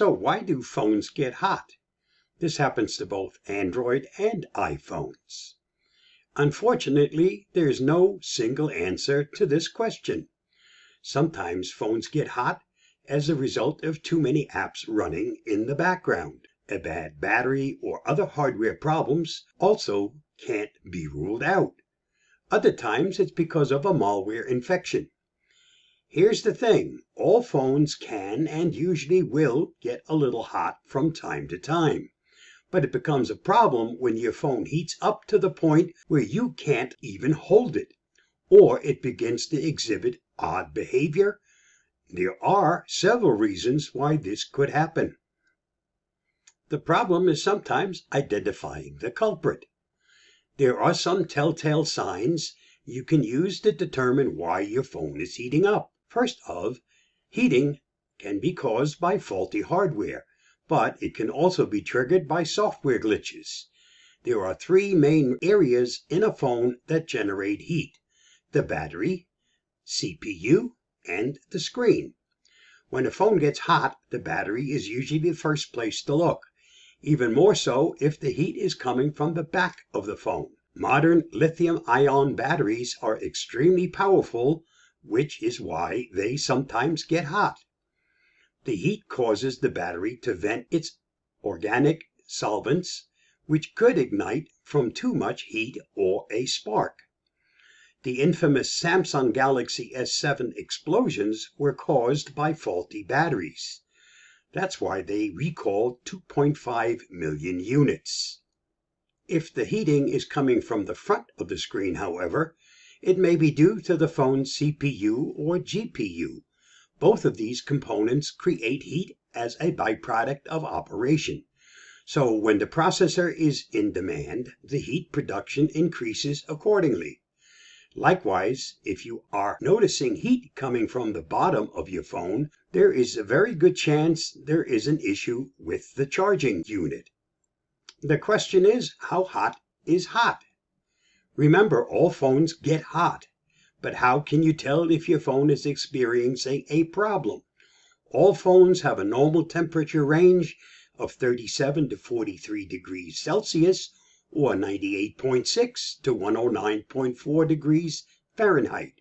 So why do phones get hot? This happens to both Android and iPhones. Unfortunately, there is no single answer to this question. Sometimes phones get hot as a result of too many apps running in the background. A bad battery or other hardware problems also can't be ruled out. Other times it's because of a malware infection. Here's the thing, all phones can and usually will get a little hot from time to time. But it becomes a problem when your phone heats up to the point where you can't even hold it, or it begins to exhibit odd behavior. There are several reasons why this could happen. The problem is sometimes identifying the culprit. There are some telltale signs you can use to determine why your phone is heating up. First of, heating can be caused by faulty hardware, but it can also be triggered by software glitches. There are three main areas in a phone that generate heat: the battery, CPU, and the screen. When a phone gets hot, the battery is usually the first place to look, even more so if the heat is coming from the back of the phone. Modern lithium-ion batteries are extremely powerful, which is why they sometimes get hot. The heat causes the battery to vent its organic solvents, which could ignite from too much heat or a spark. The infamous Samsung Galaxy S7 explosions were caused by faulty batteries. That's why they recalled 2.5 million units. If the heating is coming from the front of the screen, however, it may be due to the phone's CPU or GPU. Both of these components create heat as a byproduct of operation. So when the processor is in demand, the heat production increases accordingly. Likewise, if you are noticing heat coming from the bottom of your phone, there is a very good chance there is an issue with the charging unit. The question is, how hot is hot? Remember, all phones get hot. But how can you tell if your phone is experiencing a problem? All phones have a normal temperature range of 37 to 43 degrees Celsius or 98.6 to 109.4 degrees Fahrenheit.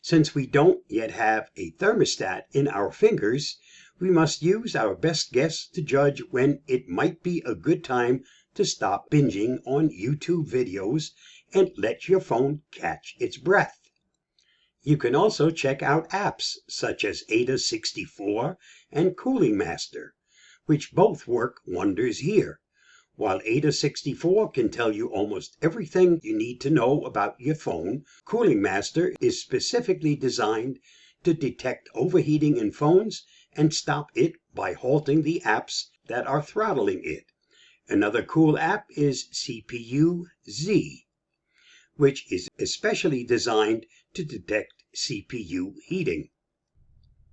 Since we don't yet have a thermostat in our fingers, we must use our best guess to judge when it might be a good time to stop binging on YouTube videos and let your phone catch its breath. You can also check out apps such as Ada64 and Cooling Master, which both work wonders here. While Ada64 can tell you almost everything you need to know about your phone, Cooling Master is specifically designed to detect overheating in phones and stop it by halting the apps that are throttling it. Another cool app is CPU-Z, which is especially designed to detect CPU heating.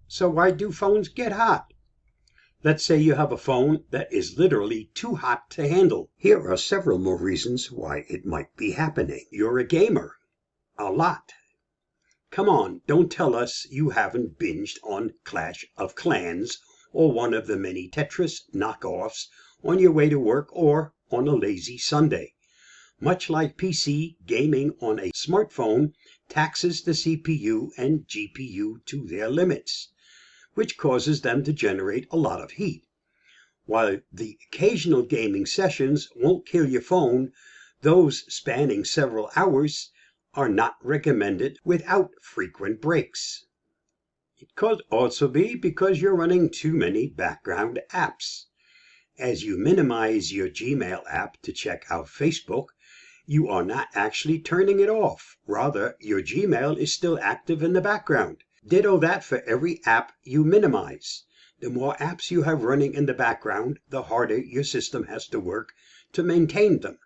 So why do phones get hot? Let's say you have a phone that is literally too hot to handle. Here are several more reasons why it might be happening. You're a gamer. A lot. Come on, don't tell us you haven't binged on Clash of Clans or one of the many Tetris knockoffs on your way to work or on a lazy Sunday. Much like PC, gaming on a smartphone taxes the CPU and GPU to their limits, which causes them to generate a lot of heat. While the occasional gaming sessions won't kill your phone, those spanning several hours are not recommended without frequent breaks. It could also be because you're running too many background apps. As you minimize your Gmail app to check out Facebook, you are not actually turning it off. Rather, your Gmail is still active in the background. Ditto that for every app you minimize. The more apps you have running in the background, the harder your system has to work to maintain them.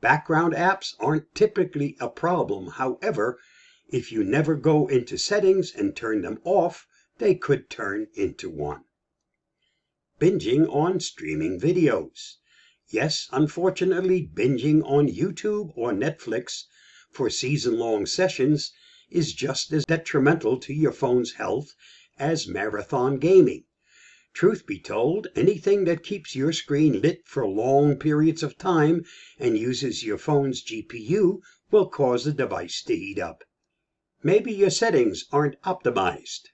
Background apps aren't typically a problem. However, if you never go into settings and turn them off, they could turn into one. Binging on streaming videos. Yes, unfortunately, binging on YouTube or Netflix for season-long sessions is just as detrimental to your phone's health as marathon gaming. Truth be told, anything that keeps your screen lit for long periods of time and uses your phone's GPU will cause the device to heat up. Maybe your settings aren't optimized.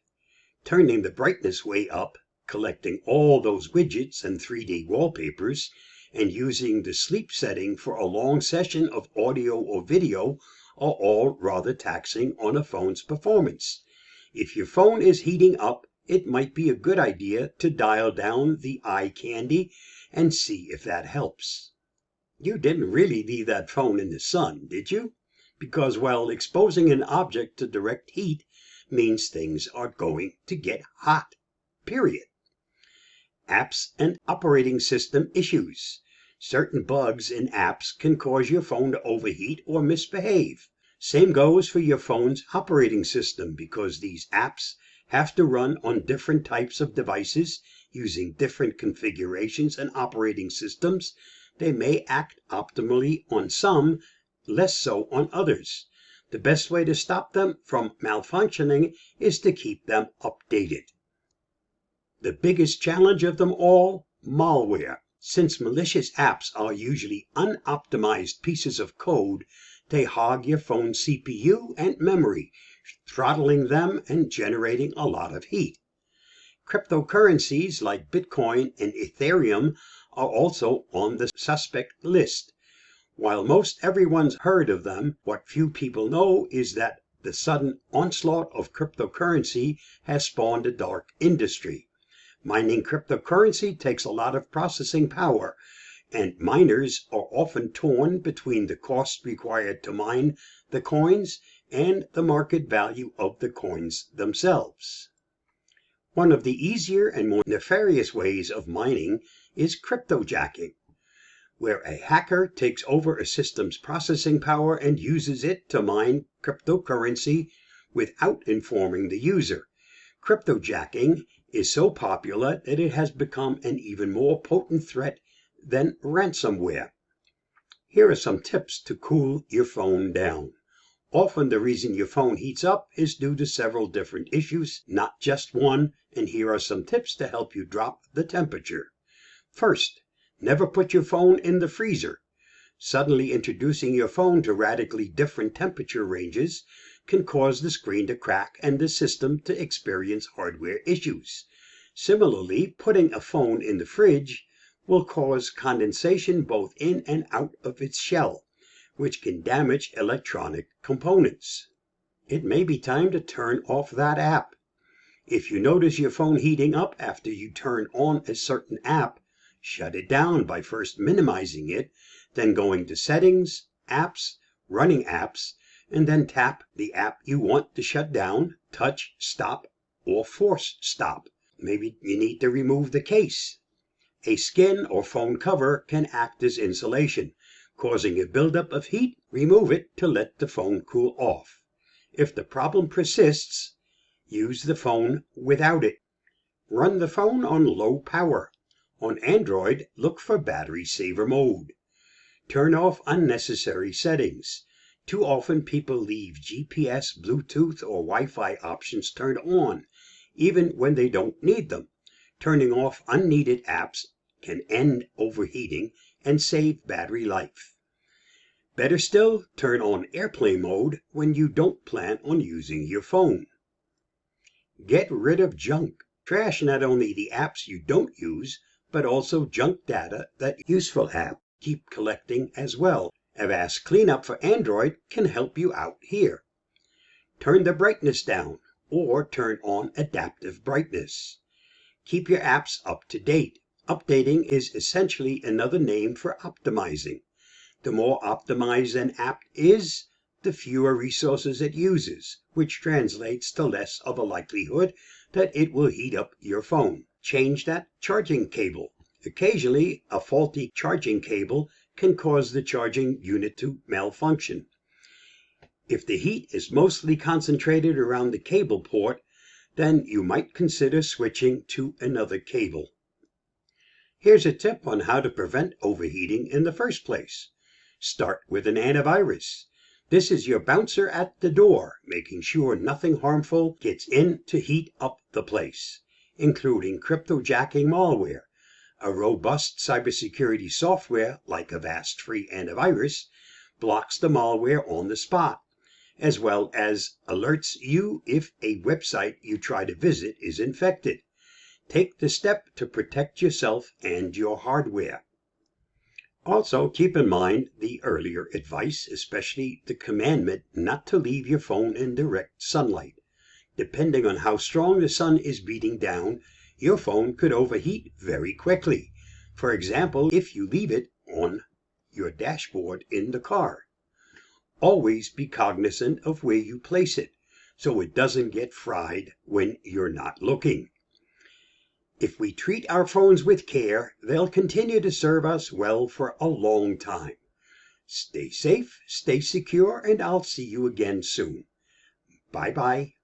Turning the brightness way up, collecting all those widgets and 3D wallpapers, and using the sleep setting for a long session of audio or video are all rather taxing on a phone's performance. If your phone is heating up, it might be a good idea to dial down the eye candy and see if that helps. You didn't really leave that phone in the sun, did you? Because, well, exposing an object to direct heat means things are going to get hot, period. Apps and operating system issues. Certain bugs in apps can cause your phone to overheat or misbehave. Same goes for your phone's operating system, because these apps have to run on different types of devices using different configurations and operating systems. They may act optimally on some, less so on others. The best way to stop them from malfunctioning is to keep them updated. The biggest challenge of them all, malware. Since malicious apps are usually unoptimized pieces of code, they hog your phone's CPU and memory, throttling them and generating a lot of heat. Cryptocurrencies like Bitcoin and Ethereum are also on the suspect list. While most everyone's heard of them, what few people know is that the sudden onslaught of cryptocurrency has spawned a dark industry. Mining cryptocurrency takes a lot of processing power, and miners are often torn between the cost required to mine the coins and the market value of the coins themselves. One of the easier and more nefarious ways of mining is cryptojacking, where a hacker takes over a system's processing power and uses it to mine cryptocurrency without informing the user. Cryptojacking is so popular that it has become an even more potent threat than ransomware. Here are some tips to cool your phone down. Often the reason your phone heats up is due to several different issues, not just one, and here are some tips to help you drop the temperature. First, never put your phone in the freezer. Suddenly introducing your phone to radically different temperature ranges can cause the screen to crack and the system to experience hardware issues. Similarly, putting a phone in the fridge will cause condensation both in and out of its shell, which can damage electronic components. It may be time to turn off that app. If you notice your phone heating up after you turn on a certain app, shut it down by first minimizing it, then going to Settings, Apps, Running Apps, and then tap the app you want to shut down, touch Stop, or force Stop. Maybe you need to remove the case. A skin or phone cover can act as insulation, causing a buildup of heat. Remove it to let the phone cool off. If the problem persists, use the phone without it. Run the phone on low power. On Android, look for battery saver mode. Turn off unnecessary settings. Too often people leave GPS, Bluetooth, or Wi-Fi options turned on, even when they don't need them. Turning off unneeded apps can end overheating and save battery life. Better still, turn on airplane mode when you don't plan on using your phone. Get rid of junk. Trash not only the apps you don't use, but also junk data that useful apps keep collecting as well. Avast Cleanup for Android can help you out here. Turn the brightness down or turn on adaptive brightness. Keep your apps up to date. Updating is essentially another name for optimizing. The more optimized an app is, the fewer resources it uses, which translates to less of a likelihood that it will heat up your phone. Change that charging cable. Occasionally, a faulty charging cable can cause the charging unit to malfunction. If the heat is mostly concentrated around the cable port, then you might consider switching to another cable. Here's a tip on how to prevent overheating in the first place. Start with an antivirus. This is your bouncer at the door, making sure nothing harmful gets in to heat up the place. including cryptojacking malware. A robust cybersecurity software like Avast Free Antivirus blocks the malware on the spot, as well as alerts you if a website you try to visit is infected. Take the step to protect yourself and your hardware. Also, keep in mind the earlier advice, especially the commandment not to leave your phone in direct sunlight. Depending on how strong the sun is beating down, your phone could overheat very quickly. For example, if you leave it on your dashboard in the car. Always be cognizant of where you place it, so it doesn't get fried when you're not looking. If we treat our phones with care, they'll continue to serve us well for a long time. Stay safe, stay secure, and I'll see you again soon. Bye-bye.